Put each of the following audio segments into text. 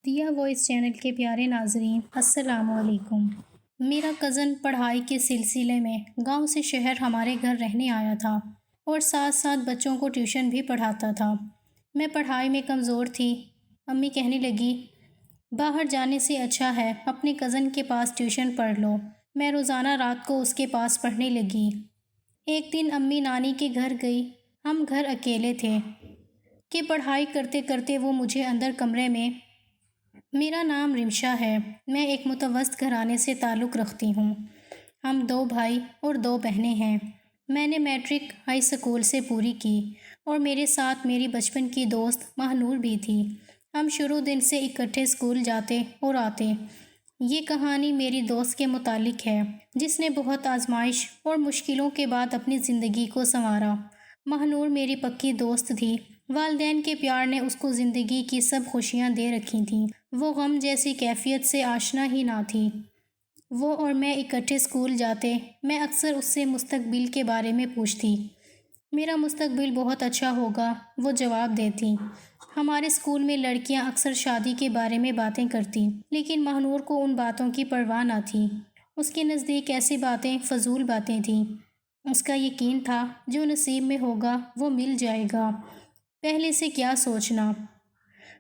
دیا voice channel کے پیارے ناظرین السلام علیکم۔ میرا کزن پڑھائی کے سلسلے میں گاؤں سے شہر ہمارے گھر رہنے آیا تھا اور ساتھ ساتھ بچوں کو ٹیوشن بھی پڑھاتا تھا۔ میں پڑھائی میں کمزور تھی۔ امی کہنے لگی باہر جانے سے اچھا ہے اپنے کزن کے پاس ٹیوشن پڑھ لو۔ میں روزانہ رات کو اس کے پاس پڑھنے لگی۔ ایک دن امی نانی کے گھر گئی، ہم گھر اکیلے تھے کہ پڑھائی کرتے کرتے وہ مجھے اندر کمرے میں میرا نام رمشا ہے، میں ایک متوسط گھرانے سے تعلق رکھتی ہوں۔ ہم 2 بھائی اور 2 بہنیں ہیں۔ میں نے میٹرک ہائی سکول سے پوری کی اور میرے ساتھ میری بچپن کی دوست ماہنور بھی تھی۔ ہم شروع دن سے اکٹھے اسکول جاتے اور آتے۔ یہ کہانی میری دوست کے متعلق ہے جس نے بہت آزمائش اور مشکلوں کے بعد اپنی زندگی کو سنوارا۔ ماہنور میری پکی دوست تھی۔ والدین کے پیار نے اس کو زندگی کی سب خوشیاں دے رکھی تھیں۔ وہ غم جیسی کیفیت سے آشنا ہی نہ تھی۔ وہ اور میں اکٹھے اسکول جاتے۔ میں اکثر اس سے مستقبل کے بارے میں پوچھتی۔ میرا مستقبل بہت اچھا ہوگا، وہ جواب دیتی۔ ہمارے اسکول میں لڑکیاں اکثر شادی کے بارے میں باتیں کرتی، لیکن ماہنور کو ان باتوں کی پرواہ نہ تھی۔ اس کے نزدیک ایسی باتیں فضول باتیں تھیں۔ اس کا یقین تھا جو نصیب میں ہوگا وہ مل جائے گا، پہلے سے کیا سوچنا۔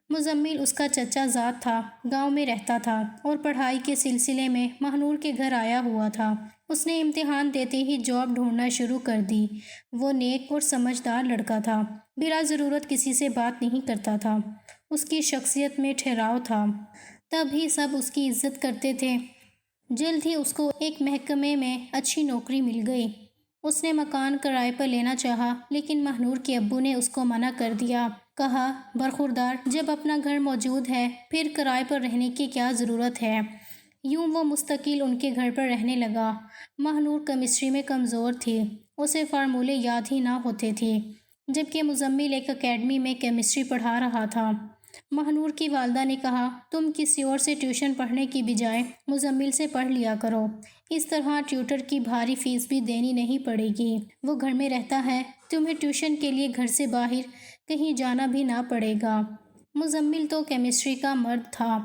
مزمل اس کا چچا زاد تھا، گاؤں میں رہتا تھا اور پڑھائی کے سلسلے میں ماہنور کے گھر آیا ہوا تھا۔ اس نے امتحان دیتے ہی جاب ڈھونڈنا شروع کر دی۔ وہ نیک اور سمجھدار لڑکا تھا، بلا ضرورت کسی سے بات نہیں کرتا تھا۔ اس کی شخصیت میں ٹھہراؤ تھا، تب ہی سب اس کی عزت کرتے تھے۔ جلد ہی اس کو ایک محکمے میں اچھی نوکری مل گئی۔ اس نے مکان کرائے پر لینا چاہا، لیکن ماہنور کے ابو نے اس کو منع کر دیا۔ کہا برخوردار جب اپنا گھر موجود ہے پھر کرائے پر رہنے کی کیا ضرورت ہے۔ یوں وہ مستقل ان کے گھر پر رہنے لگا۔ ماہنور کیمسٹری میں کمزور تھی، اسے فارمولے یاد ہی نہ ہوتے تھے، جبکہ مزمل ایک اکیڈمی میں کیمسٹری پڑھا رہا تھا۔ ماہنور کی والدہ نے کہا تم کسی اور سے ٹیوشن پڑھنے کی بجائے مزمل سے پڑھ لیا کرو، اس طرح ٹیوٹر کی بھاری فیس بھی دینی نہیں پڑے گی۔ وہ گھر میں رہتا ہے، تمہیں ٹیوشن کے لیے گھر سے باہر کہیں جانا بھی نہ پڑے گا۔ مزمل تو کیمسٹری کا مرد تھا،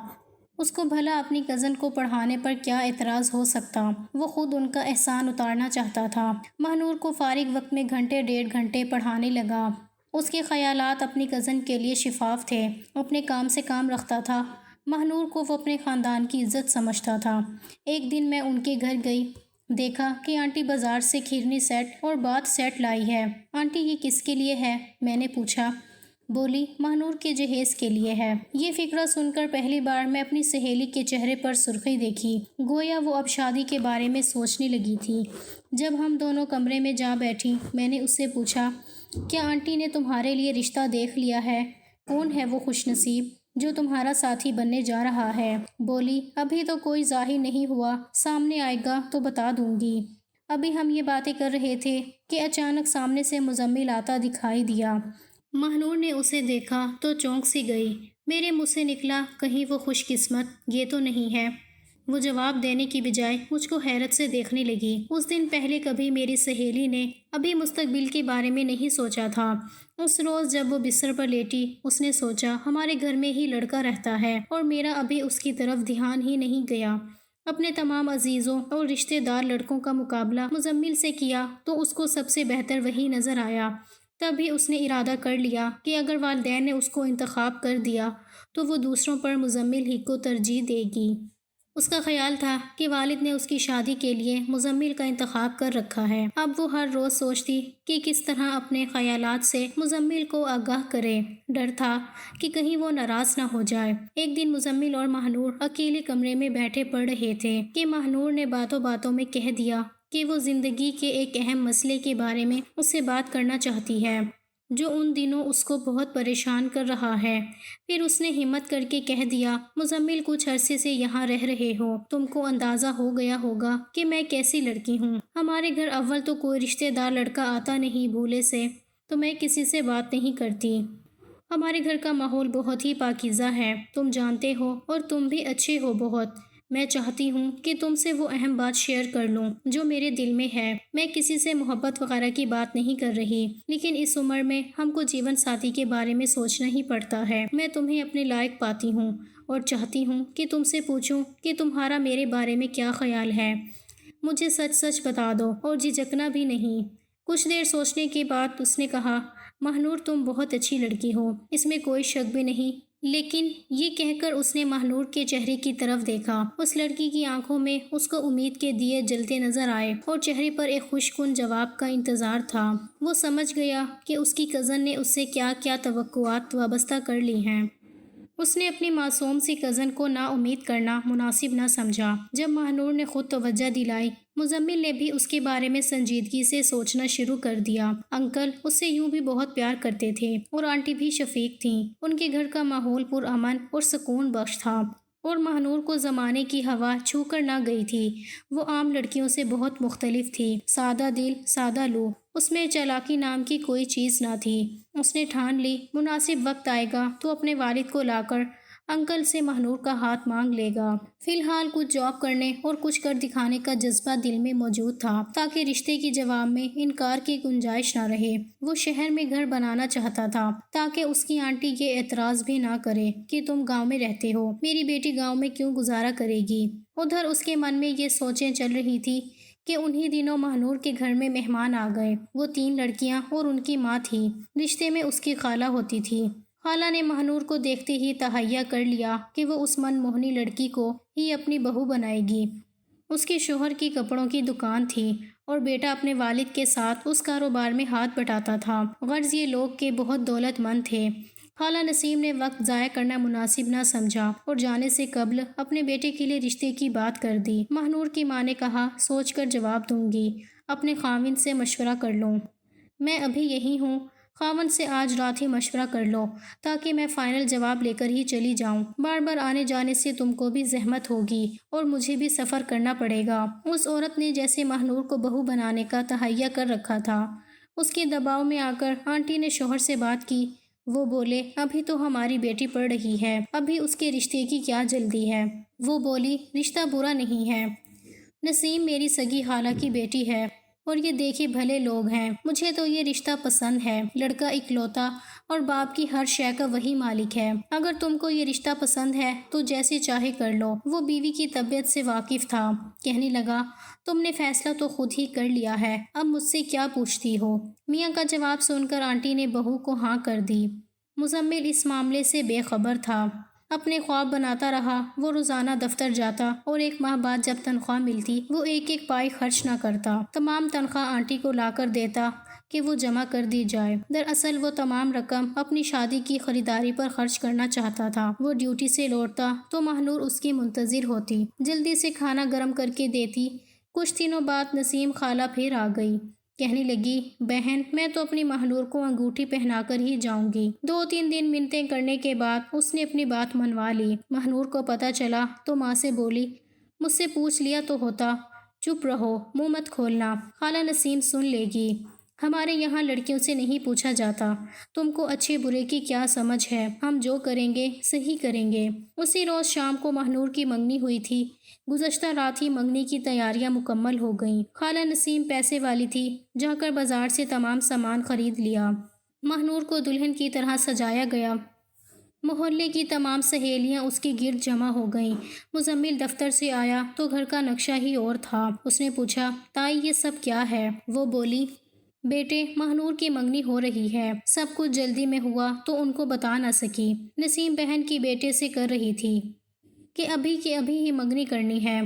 اس کو بھلا اپنی کزن کو پڑھانے پر کیا اعتراض ہو سکتا۔ وہ خود ان کا احسان اتارنا چاہتا تھا۔ ماہنور کو فارغ وقت میں گھنٹے 1.5 گھنٹے پڑھانے لگا۔ اس کے خیالات اپنی کزن کے لیے شفاف تھے، اپنے کام سے کام رکھتا تھا۔ ماہنور کو وہ اپنے خاندان کی عزت سمجھتا تھا۔ ایک دن میں ان کے گھر گئی، دیکھا کہ آنٹی بازار سے کھیرنی سیٹ اور باتھ سیٹ لائی ہے۔ آنٹی یہ کس کے لیے ہے؟ میں نے پوچھا۔ بولی ماہنور کے جہیز کے لیے ہے۔ یہ فقرہ سن کر پہلی بار میں اپنی سہیلی کے چہرے پر سرخی دیکھی، گویا وہ اب شادی کے بارے میں سوچنے لگی تھی۔ جب ہم دونوں کمرے میں جا بیٹھی میں نے اس سے پوچھا کیا آنٹی نے تمہارے لیے رشتہ دیکھ لیا ہے؟ کون ہے وہ خوش نصیب جو تمہارا ساتھی بننے جا رہا ہے؟ بولی ابھی تو کوئی ظاہر نہیں ہوا، سامنے آئے گا تو بتا دوں گی۔ ابھی ہم یہ باتیں کر رہے تھے کہ اچانک سامنے سے مزمل آتا دکھائی دیا۔ ماہنور نے اسے دیکھا تو چونک سی گئی۔ میرے منہ سے نکلا کہیں وہ خوش قسمت یہ تو نہیں ہے؟ وہ جواب دینے کی بجائے مجھ کو حیرت سے دیکھنے لگی۔ اس دن پہلے کبھی میری سہیلی نے ابھی مستقبل کے بارے میں نہیں سوچا تھا۔ اس روز جب وہ بستر پر لیٹی اس نے سوچا ہمارے گھر میں ہی لڑکا رہتا ہے اور میرا ابھی اس کی طرف دھیان ہی نہیں گیا۔ اپنے تمام عزیزوں اور رشتہ دار لڑکوں کا مقابلہ مزمل سے کیا تو اس کو سب سے بہتر وہی نظر آیا۔ تب ہی اس نے ارادہ کر لیا کہ اگر والدین نے اس کو انتخاب کر دیا تو وہ دوسروں پر مزمل ہی کو ترجیح دے گی۔ اس کا خیال تھا کہ والد نے اس کی شادی کے لیے مزمل کا انتخاب کر رکھا ہے۔ اب وہ ہر روز سوچتی کہ کس طرح اپنے خیالات سے مزمل کو آگاہ کرے۔ ڈر تھا کہ کہیں وہ ناراض نہ ہو جائے۔ ایک دن مزمل اور ماہنور اکیلے کمرے میں بیٹھے پڑھ رہے تھے کہ ماہنور نے باتوں باتوں میں کہہ دیا کہ وہ زندگی کے ایک اہم مسئلے کے بارے میں اس سے بات کرنا چاہتی ہے جو ان دنوں اس کو بہت پریشان کر رہا ہے۔ پھر اس نے ہمت کر کے کہہ دیا مزمل کچھ عرصے سے یہاں رہ رہے ہو، تم کو اندازہ ہو گیا ہوگا کہ میں کیسی لڑکی ہوں۔ ہمارے گھر اول تو کوئی رشتہ دار لڑکا آتا نہیں بھولے سے، تو میں کسی سے بات نہیں کرتی۔ ہمارے گھر کا ماحول بہت ہی پاکیزہ ہے، تم جانتے ہو، اور تم بھی اچھے ہو بہت۔ میں چاہتی ہوں کہ تم سے وہ اہم بات شیئر کر لوں جو میرے دل میں ہے۔ میں کسی سے محبت وغیرہ کی بات نہیں کر رہی، لیکن اس عمر میں ہم کو جیون ساتھی کے بارے میں سوچنا ہی پڑتا ہے۔ میں تمہیں اپنے لائق پاتی ہوں اور چاہتی ہوں کہ تم سے پوچھوں کہ تمہارا میرے بارے میں کیا خیال ہے۔ مجھے سچ سچ بتا دو اور جھجکنا بھی نہیں۔ کچھ دیر سوچنے کے بعد اس نے کہا، مہنور تم بہت اچھی لڑکی ہو، اس میں کوئی شک بھی نہیں۔ لیکن یہ کہہ کر اس نے مہنور کے چہرے کی طرف دیکھا۔ اس لڑکی کی آنکھوں میں اس کو امید کے دیے جلتے نظر آئے اور چہرے پر ایک خوش کن جواب کا انتظار تھا۔ وہ سمجھ گیا کہ اس کی کزن نے اس سے کیا کیا توقعات وابستہ کر لی ہیں۔ اس نے اپنی معصوم سی کزن کو نا امید کرنا مناسب نہ سمجھا۔ جب مہنور نے خود توجہ دلائی، مزمل نے بھی اس کے بارے میں سنجیدگی سے سوچنا شروع کر دیا۔ انکل اس سے یوں بھی بہت پیار کرتے تھے اور آنٹی بھی شفیق تھیں۔ ان کے گھر کا ماحول پرامن اور سکون بخش تھا اور مہنور کو زمانے کی ہوا چھو کر نہ گئی تھی۔ وہ عام لڑکیوں سے بہت مختلف تھی، سادہ دل، سادہ لو۔ اس میں چالاکی نام کی کوئی چیز نہ تھی۔ اس نے ٹھان لی، مناسب وقت آئے گا تو اپنے والد کو لا کر انکل سے مہنور کا ہاتھ مانگ لے گا۔ فی الحال کچھ جاب کرنے اور کچھ کر دکھانے کا جذبہ دل میں موجود تھا تاکہ رشتے کے جواب میں انکار کی گنجائش نہ رہے۔ وہ شہر میں گھر بنانا چاہتا تھا تاکہ اس کی آنٹی یہ اعتراض بھی نہ کرے کہ تم گاؤں میں رہتے ہو، میری بیٹی گاؤں میں کیوں گزارا کرے گی۔ ادھر اس کے من میں یہ سوچیں چل رہی تھی کہ انہی دنوں مہنور کے گھر میں مہمان آ گئے۔ وہ 3 لڑکیاں اور ان کی ماں تھی۔ رشتے میں اس کی خالہ ہوتی تھی۔ خالہ نے مہنور کو دیکھتے ہی تہیہ کر لیا کہ وہ اس من موہنی لڑکی کو ہی اپنی بہو بنائے گی۔ اس کے شوہر کی کپڑوں کی دکان تھی اور بیٹا اپنے والد کے ساتھ اس کاروبار میں ہاتھ بٹاتا تھا۔ غرض یہ لوگ کہ بہت دولت مند تھے۔ خالہ نسیم نے وقت ضائع کرنا مناسب نہ سمجھا اور جانے سے قبل اپنے بیٹے کے لیے رشتے کی بات کر دی۔ مہنور کی ماں نے کہا، سوچ کر جواب دوں گی، اپنے خاوند سے مشورہ کر لوں۔ میں ابھی یہی ہوں، خاوند سے آج رات ہی مشورہ کر لو تاکہ میں فائنل جواب لے کر ہی چلی جاؤں۔ بار بار آنے جانے سے تم کو بھی زحمت ہوگی اور مجھے بھی سفر کرنا پڑے گا۔ اس عورت نے جیسے مہنور کو بہو بنانے کا تہیہ کر رکھا تھا۔ اس کے دباؤ میں آ کر آنٹی نے شوہر سے بات کی۔ وہ بولے، ابھی تو ہماری بیٹی پڑھ رہی ہے، ابھی اس کے رشتے کی کیا جلدی ہے۔ وہ بولی، رشتہ برا نہیں ہے، نسیم میری سگی خالہ کی بیٹی ہے اور یہ دیکھے بھلے لوگ ہیں۔ مجھے تو یہ رشتہ پسند ہے۔ لڑکا اکلوتا اور باپ کی ہر شے کا وہی مالک ہے۔ اگر تم کو یہ رشتہ پسند ہے تو جیسے چاہے کر لو۔ وہ بیوی کی طبیعت سے واقف تھا، کہنے لگا، تم نے فیصلہ تو خود ہی کر لیا ہے، اب مجھ سے کیا پوچھتی ہو۔ میاں کا جواب سن کر آنٹی نے بہو کو ہاں کر دی۔ مزمل اس معاملے سے بے خبر تھا، اپنے خواب بناتا رہا۔ وہ روزانہ دفتر جاتا اور 1 ماہ بعد جب تنخواہ ملتی وہ ایک ایک پائی خرچ نہ کرتا۔ تمام تنخواہ آنٹی کو لا کر دیتا کہ وہ جمع کر دی جائے۔ دراصل وہ تمام رقم اپنی شادی کی خریداری پر خرچ کرنا چاہتا تھا۔ وہ ڈیوٹی سے لوٹتا تو مہنور اس کی منتظر ہوتی، جلدی سے کھانا گرم کر کے دیتی۔ کچھ دنوں بعد نسیم خالہ پھر آ گئی، کہنے لگی، بہن میں تو اپنی مہنور کو انگوٹھی پہنا کر ہی جاؤں گی۔ 2-3 دن منتیں کرنے کے بعد اس نے اپنی بات منوا لی۔ مہنور کو پتہ چلا تو ماں سے بولی، مجھ سے پوچھ لیا تو ہوتا، چپ رہو، منہ مت کھولنا، خالہ نسیم سن لے گی۔ ہمارے یہاں لڑکیوں سے نہیں پوچھا جاتا، تم کو اچھے برے کی کیا سمجھ ہے، ہم جو کریں گے صحیح کریں گے۔ اسی روز شام کو مہنور کی منگنی ہوئی تھی۔ گزشتہ رات ہی منگنی کی تیاریاں مکمل ہو گئیں۔ خالہ نسیم پیسے والی تھی، جا کر بازار سے تمام سامان خرید لیا۔ مہنور کو دلہن کی طرح سجایا گیا۔ محلے کی تمام سہیلیاں اس کے گرد جمع ہو گئیں۔ مزمل دفتر سے آیا تو گھر کا نقشہ ہی اور تھا۔ اس نے پوچھا، تائی یہ سب کیا ہے؟ وہ بولی، بیٹے مہنور کی منگنی ہو رہی ہے، سب کچھ جلدی میں ہوا تو ان کو بتا نہ سکی۔ نسیم بہن کی بیٹے سے کر رہی تھی کہ ابھی کے ابھی ہی منگنی کرنی ہے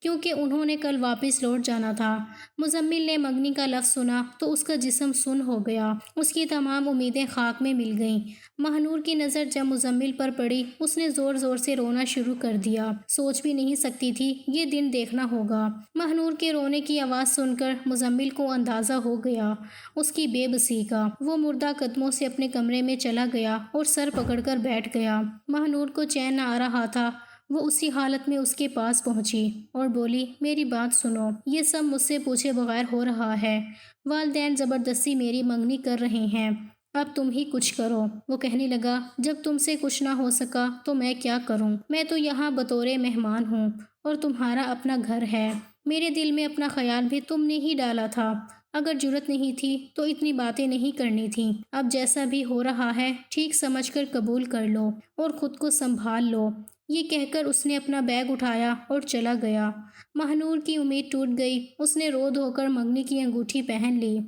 کیونکہ انہوں نے کل واپس لوٹ جانا تھا۔ مزمل نے منگنی کا لفظ سنا تو اس کا جسم سن ہو گیا، اس کی تمام امیدیں خاک میں مل گئیں۔ مہنور کی نظر جب مزمل پر پڑی اس نے زور زور سے رونا شروع کر دیا۔ سوچ بھی نہیں سکتی تھی یہ دن دیکھنا ہوگا۔ مہنور کے رونے کی آواز سن کر مزمل کو اندازہ ہو گیا اس کی بے بسی کا۔ وہ مردہ قدموں سے اپنے کمرے میں چلا گیا اور سر پکڑ کر بیٹھ گیا۔ مہنور کو چین نہ آ رہا تھا۔ وہ اسی حالت میں اس کے پاس پہنچی اور بولی، میری بات سنو، یہ سب مجھ سے پوچھے بغیر ہو رہا ہے۔ والدین زبردستی میری منگنی کر رہے ہیں، اب تم ہی کچھ کرو۔ وہ کہنے لگا، جب تم سے کچھ نہ ہو سکا تو میں کیا کروں؟ میں تو یہاں بطور مہمان ہوں اور تمہارا اپنا گھر ہے۔ میرے دل میں اپنا خیال بھی تم نے ہی ڈالا تھا، اگر جرت نہیں تھی تو اتنی باتیں نہیں کرنی تھیں۔ اب جیسا بھی ہو رہا ہے ٹھیک سمجھ کر قبول کر لو اور خود کو سنبھال لو۔ یہ کہہ کر اس نے اپنا بیگ اٹھایا اور چلا گیا۔ مہنور کی امید ٹوٹ گئی۔ اس نے رو دھو کر منگنی کی انگوٹھی پہن لی۔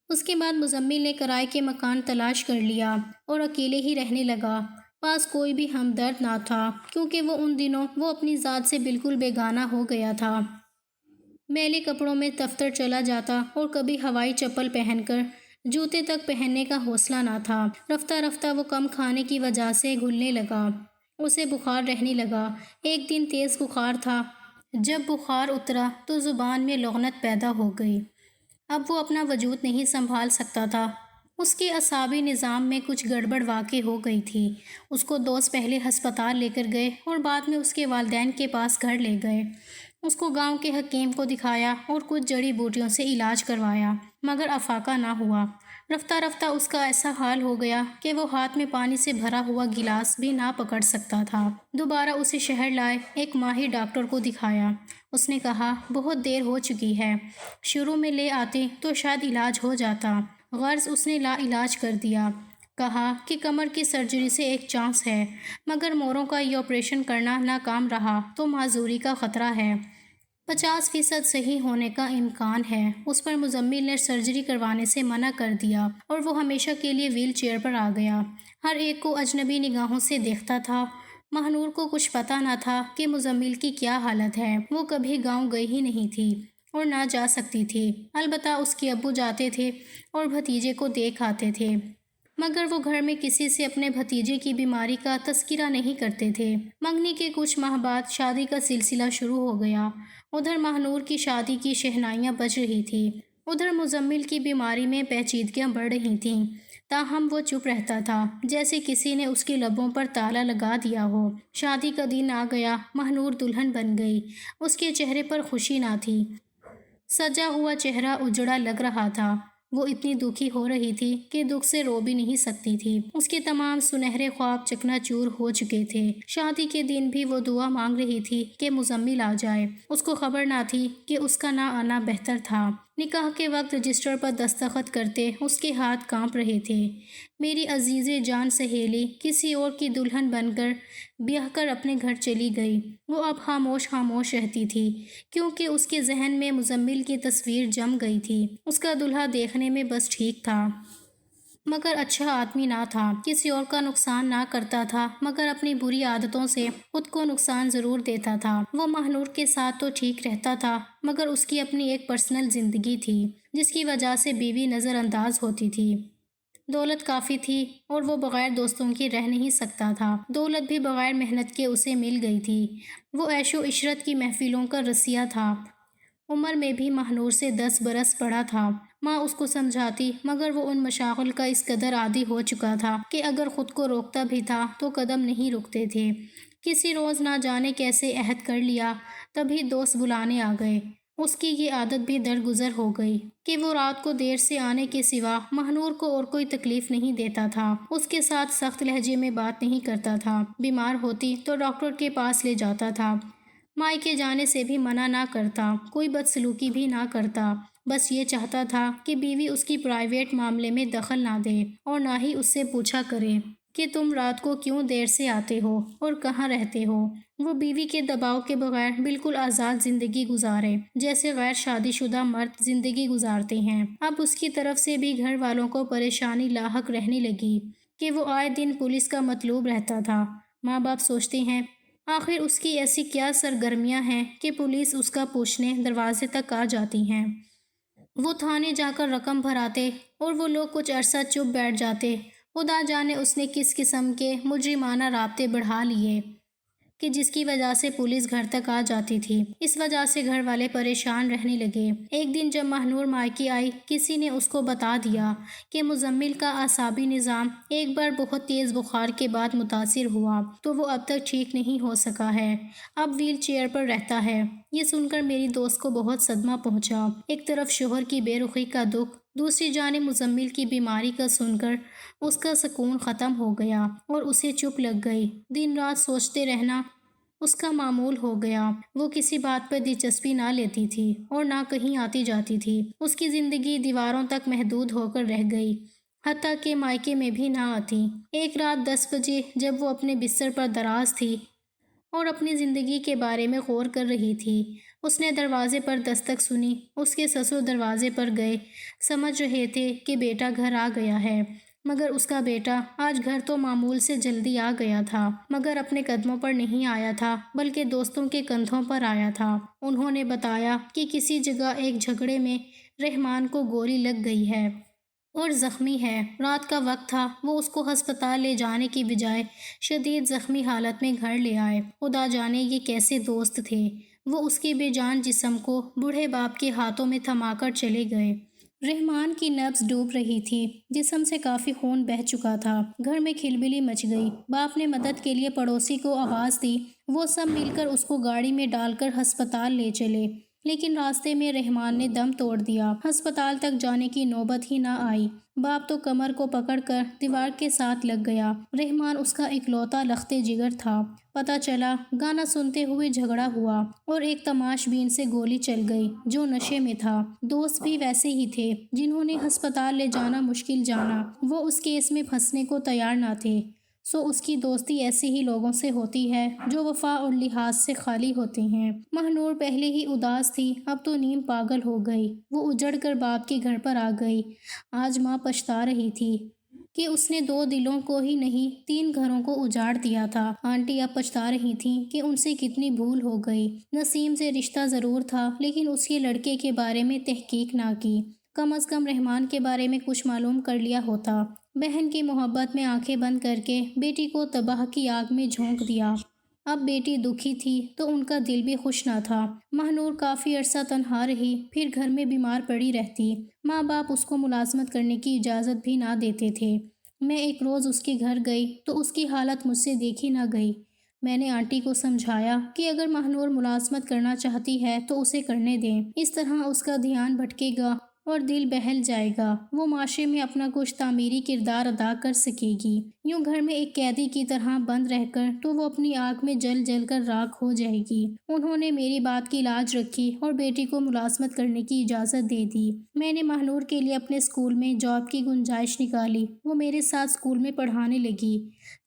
اس کے بعد مزمل نے کرائے کے مکان تلاش کر لیا اور اکیلے ہی رہنے لگا۔ پاس کوئی بھی ہمدرد نہ تھا کیونکہ ان دنوں وہ اپنی ذات سے بالکل بیگانہ ہو گیا تھا۔ میلے کپڑوں میں دفتر چلا جاتا اور کبھی ہوائی چپل پہن کر جوتے تک پہننے کا حوصلہ نہ تھا۔ رفتہ رفتہ وہ کم کھانے کی وجہ سے گھلنے لگا۔ اسے بخار رہنے لگا۔ ایک دن تیز بخار تھا۔ جب بخار اترا تو زبان میں لغنت پیدا ہو گئی۔ اب وہ اپنا وجود نہیں سنبھال سکتا تھا۔ اس کے اعصابی نظام میں کچھ گڑبڑ واقع ہو گئی تھی۔ اس کو دوست پہلے ہسپتال لے کر گئے اور بعد میں اس کے والدین کے پاس گھر لے گئے۔ اس کو گاؤں کے حکیم کو دکھایا اور کچھ جڑی بوٹیوں سے علاج کروایا مگر افاقہ نہ ہوا۔ رفتہ رفتہ اس کا ایسا حال ہو گیا کہ وہ ہاتھ میں پانی سے بھرا ہوا گلاس بھی نہ پکڑ سکتا تھا۔ دوبارہ اسے شہر لائے، ایک ماہر ڈاکٹر کو دکھایا۔ اس نے کہا بہت دیر ہو چکی ہے، شروع میں لے آتے تو شاید علاج ہو جاتا۔ غرض اس نے لا علاج کر دیا۔ کہا کہ کمر کی سرجری سے ایک چانس ہے مگر موڑوں کا یہ آپریشن کرنا ناکام رہا تو معذوری کا خطرہ ہے۔ 50% صحیح ہونے کا امکان ہے۔ اس پر مزمل نے سرجری کروانے سے منع کر دیا اور وہ ہمیشہ کے لیے ویل چیئر پر آ گیا۔ ہر ایک کو اجنبی نگاہوں سے دیکھتا تھا۔ مہنور کو کچھ پتہ نہ تھا کہ مزمل کی کیا حالت ہے۔ وہ کبھی گاؤں گئی ہی نہیں تھی اور نہ جا سکتی تھی۔ البتہ اس کے ابو جاتے تھے اور بھتیجے کو دیکھ آتے تھے مگر وہ گھر میں کسی سے اپنے بھتیجے کی بیماری کا تذکرہ نہیں کرتے تھے۔ منگنی کے کچھ ماہ بعد شادی کا سلسلہ شروع ہو گیا۔ ادھر مہنور کی شادی کی شہنائیاں بج رہی تھیں، ادھر مزمل کی بیماری میں پیچیدگیاں بڑھ رہی تھیں۔ تاہم وہ چپ رہتا تھا جیسے کسی نے اس کے لبوں پر تالا لگا دیا ہو۔ شادی کا دن آ گیا۔ مہنور دلہن بن گئی۔ اس کے چہرے پر خوشی نہ تھی۔ سجا ہوا چہرہ اجڑا لگ رہا تھا۔ وہ اتنی دکھی ہو رہی تھی کہ دکھ سے رو بھی نہیں سکتی تھی۔ اس کے تمام سنہرے خواب چکنا چور ہو چکے تھے۔ شادی کے دن بھی وہ دعا مانگ رہی تھی کہ مزمل آ جائے۔ اس کو خبر نہ تھی کہ اس کا نہ آنا بہتر تھا۔ نکاح کے وقت رجسٹر پر دستخط کرتے اس کے ہاتھ کانپ رہے تھے۔ میری عزیز جان سہیلی کسی اور کی دلہن بن کر بیاہ کر اپنے گھر چلی گئی۔ وہ اب خاموش خاموش رہتی تھی کیونکہ اس کے ذہن میں مزمل کی تصویر جم گئی تھی۔ اس کا دلہا دیکھنے میں بس ٹھیک تھا مگر اچھا آدمی نہ تھا۔ کسی اور کا نقصان نہ کرتا تھا مگر اپنی بری عادتوں سے خود کو نقصان ضرور دیتا تھا۔ وہ مہنور کے ساتھ تو ٹھیک رہتا تھا مگر اس کی اپنی ایک پرسنل زندگی تھی جس کی وجہ سے بیوی نظر انداز ہوتی تھی۔ دولت کافی تھی اور وہ بغیر دوستوں کے رہ نہیں سکتا تھا۔ دولت بھی بغیر محنت کے اسے مل گئی تھی۔ وہ عیش و عشرت کی محفلوں کا رسیا تھا۔ عمر میں بھی مہنور سے 10 برس بڑا تھا۔ ماں اس کو سمجھاتی مگر وہ ان مشاغل کا اس قدر عادی ہو چکا تھا کہ اگر خود کو روکتا بھی تھا تو قدم نہیں رکتے تھے۔ کسی روز نہ جانے کیسے عہد کر لیا تبھی دوست بلانے آ گئے۔ اس کی یہ عادت بھی درگزر ہو گئی کہ وہ رات کو دیر سے آنے کے سوا مہنور کو اور کوئی تکلیف نہیں دیتا تھا۔ اس کے ساتھ سخت لہجے میں بات نہیں کرتا تھا۔ بیمار ہوتی تو ڈاکٹر کے پاس لے جاتا تھا۔ مائکے جانے سے بھی منع نہ کرتا، کوئی بدسلوکی بھی نہ کرتا۔ بس یہ چاہتا تھا کہ بیوی اس کی پرائیویٹ معاملے میں دخل نہ دے اور نہ ہی اس سے پوچھا کرے کہ تم رات کو کیوں دیر سے آتے ہو اور کہاں رہتے ہو۔ وہ بیوی کے دباؤ کے بغیر بالکل آزاد زندگی گزارے جیسے غیر شادی شدہ مرد زندگی گزارتے ہیں۔ اب اس کی طرف سے بھی گھر والوں کو پریشانی لاحق رہنے لگی کہ وہ آئے دن پولیس کا مطلوب رہتا تھا۔ ماں باپ سوچتے ہیں آخر اس کی ایسی کیا سرگرمیاں ہیں کہ پولیس اس کا پوچھنے دروازے تک آ جاتی ہیں۔ وہ تھانے جا کر رقم بھراتے اور وہ لوگ کچھ عرصہ چپ بیٹھ جاتے۔ خدا جانے اس نے کس قسم کے مجرمانہ رابطے بڑھا لیے کہ جس کی وجہ سے پولیس گھر تک آ جاتی تھی۔ اس وجہ سے گھر والے پریشان رہنے لگے۔ ایک دن جب مہنور مائکے آئی کسی نے اس کو بتا دیا کہ مزمل کا اعصابی نظام ایک بار بہت تیز بخار کے بعد متاثر ہوا تو وہ اب تک ٹھیک نہیں ہو سکا ہے، اب ویل چیئر پر رہتا ہے۔ یہ سن کر میری دوست کو بہت صدمہ پہنچا۔ ایک طرف شوہر کی بے رخی کا دکھ، دوسری جانب مزمل کی بیماری کا سن کر اس کا سکون ختم ہو گیا اور اسے چپ لگ گئی۔ دن رات سوچتے رہنا اس کا معمول ہو گیا۔ وہ کسی بات پر دلچسپی نہ لیتی تھی اور نہ کہیں آتی جاتی تھی۔ اس کی زندگی دیواروں تک محدود ہو کر رہ گئی، حتیٰ کہ مائکے میں بھی نہ آتی۔ ایک رات 10 بجے جب وہ اپنے بستر پر دراز تھی اور اپنی زندگی کے بارے میں غور کر رہی تھی، اس نے دروازے پر دستک سنی۔ اس کے سسر دروازے پر گئے، سمجھ رہے تھے کہ بیٹا گھر آ گیا ہے، مگر اس کا بیٹا آج گھر تو معمول سے جلدی آ گیا تھا، مگر اپنے قدموں پر نہیں آیا تھا بلکہ دوستوں کے کندھوں پر آیا تھا۔ انہوں نے بتایا کہ کسی جگہ ایک جھگڑے میں رحمان کو گولی لگ گئی ہے اور زخمی ہے۔ رات کا وقت تھا، وہ اس کو ہسپتال لے جانے کی بجائے شدید زخمی حالت میں گھر لے آئے۔ خدا جانے یہ کیسے دوست تھے۔ وہ اس کے بے جان جسم کو بوڑھے باپ کے ہاتھوں میں تھما کر چلے گئے۔ رحمان کی نبض ڈوب رہی تھی، جسم سے کافی خون بہہ چکا تھا۔ گھر میں کھلبلی مچ گئی۔ باپ نے مدد کے لیے پڑوسی کو آواز دی۔ وہ سب مل کر اس کو گاڑی میں ڈال کر ہسپتال لے چلے، لیکن راستے میں رحمان نے دم توڑ دیا۔ ہسپتال تک جانے کی نوبت ہی نہ آئی۔ باپ تو کمر کو پکڑ کر دیوار کے ساتھ لگ گیا۔ رحمان اس کا اکلوتا لخت جگر تھا۔ پتہ چلا گانا سنتے ہوئے جھگڑا ہوا اور ایک تماش بین سے گولی چل گئی جو نشے میں تھا۔ دوست بھی ویسے ہی تھے جنہوں نے ہسپتال لے جانا مشکل جانا۔ وہ اس کیس میں پھنسنے کو تیار نہ تھے۔ سو اس کی دوستی ایسے ہی لوگوں سے ہوتی ہے جو وفا اور لحاظ سے خالی ہوتے ہیں۔ مہنور پہلے ہی اداس تھی، اب تو نیم پاگل ہو گئی۔ وہ اجڑ کر باپ کے گھر پر آ گئی۔ آج ماں پچھتا رہی تھی کہ اس نے 2 دلوں کو ہی نہیں 3 گھروں کو اجاڑ دیا تھا۔ آنٹی اب پچھتا رہی تھیں کہ ان سے کتنی بھول ہو گئی۔ نسیم سے رشتہ ضرور تھا، لیکن اس کے لڑکے کے بارے میں تحقیق نہ کی۔ کم از کم رحمان کے بارے میں کچھ معلوم کر لیا ہوتا۔ بہن کی محبت میں آنکھیں بند کر کے بیٹی کو تباہ کی آگ میں جھونک دیا۔ اب بیٹی دکھی تھی تو ان کا دل بھی خوش نہ تھا۔ مہنور کافی عرصہ تنہا رہی، پھر گھر میں بیمار پڑی رہتی۔ ماں باپ اس کو ملازمت کرنے کی اجازت بھی نہ دیتے تھے۔ میں ایک روز اس کے گھر گئی تو اس کی حالت مجھ سے دیکھی نہ گئی۔ میں نے آنٹی کو سمجھایا کہ اگر مہنور ملازمت کرنا چاہتی ہے تو اسے کرنے دیں، اس طرح اس کا دھیان بھٹکے گا اور دل بہل جائے گا۔ وہ معاشرے میں اپنا کچھ تعمیری کردار ادا کر سکے گی۔ یوں گھر میں ایک قیدی کی طرح بند رہ کر تو وہ اپنی آگ میں جل جل کر راکھ ہو جائے گی۔ انہوں نے میری بات کی لاج رکھی اور بیٹی کو ملازمت کرنے کی اجازت دے دی۔ میں نے مہنور کے لیے اپنے اسکول میں جاب کی گنجائش نکالی۔ وہ میرے ساتھ اسکول میں پڑھانے لگی۔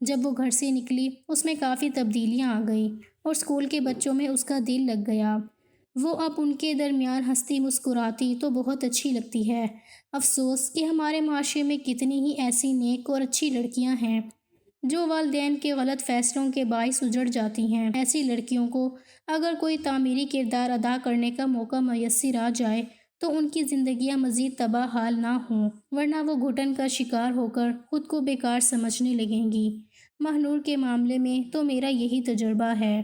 جب وہ گھر سے نکلی اس میں کافی تبدیلیاں آ گئیں اور اسکول کے بچوں میں اس کا دل لگ گیا۔ وہ اب ان کے درمیان ہنستی مسکراتی تو بہت اچھی لگتی ہے۔ افسوس کہ ہمارے معاشرے میں کتنی ہی ایسی نیک اور اچھی لڑکیاں ہیں جو والدین کے غلط فیصلوں کے باعث اجڑ جاتی ہیں۔ ایسی لڑکیوں کو اگر کوئی تعمیری کردار ادا کرنے کا موقع میسر آ جائے تو ان کی زندگیاں مزید تباہ حال نہ ہوں، ورنہ وہ گھٹن کا شکار ہو کر خود کو بیکار سمجھنے لگیں گی۔ مہنور کے معاملے میں تو میرا یہی تجربہ ہے۔